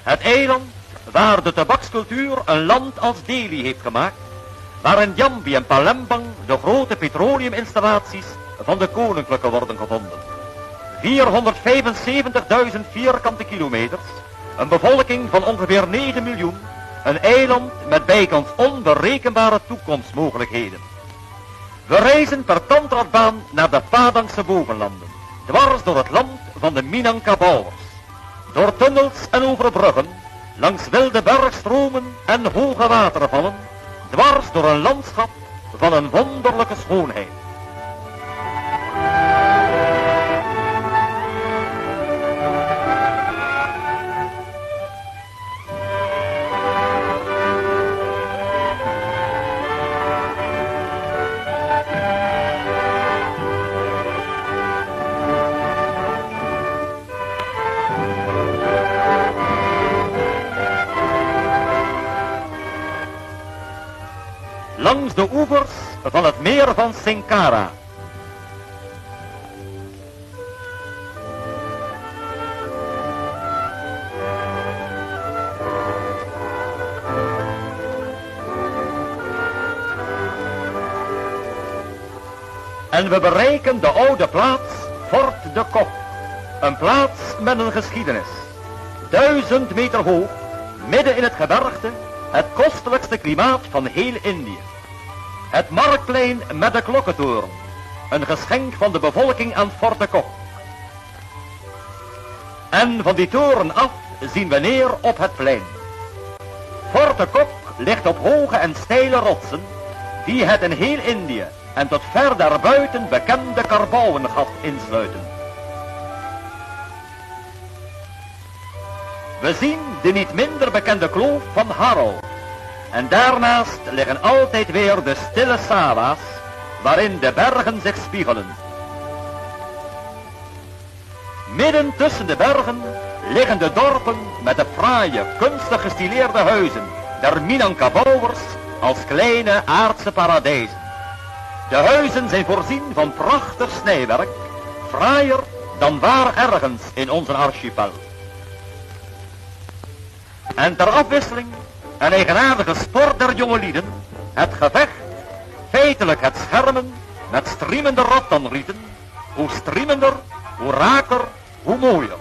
Het eiland waar de tabakscultuur een land als Delhi heeft gemaakt, waar in Jambi en Palembang de grote petroleuminstallaties van de koninklijke worden gevonden. 475.000 vierkante kilometers, een bevolking van ongeveer 9 miljoen, een eiland met bijkans onberekenbare toekomstmogelijkheden. We reizen per tandradbaan naar de Padangse bovenlanden, dwars door het land van de Minangkabauers, door tunnels en over bruggen, langs wilde bergstromen en hoge watervallen, dwars door een landschap van een wonderlijke schoonheid. Langs de oevers van het meer van Sankara. En we bereiken de oude plaats Fort de Kok, een plaats met een geschiedenis. 1000 meter hoog, midden in het gebergte, het kostelijkste klimaat van heel Indië. Het marktplein met de klokkentoren, een geschenk van de bevolking aan Fort de Kok. En van die toren af zien we neer op het plein. Fort de Kok ligt op hoge en steile rotsen, die het in heel Indië en tot ver daarbuiten bekende Karbouwengat insluiten. We zien de niet minder bekende kloof van Haro. En daarnaast liggen altijd weer de stille Sawa's, waarin de bergen zich spiegelen. Midden tussen de bergen liggen de dorpen met de fraaie, kunstig gestileerde huizen der Minangkabauers als kleine aardse paradijzen. De huizen zijn voorzien van prachtig snijwerk, fraaier dan waar ergens in onze archipel. En ter afwisseling een eigenaardige sport der jongelieden, het gevecht, feitelijk het schermen met striemende rattanrieten, hoe striemender, hoe raker, hoe mooier.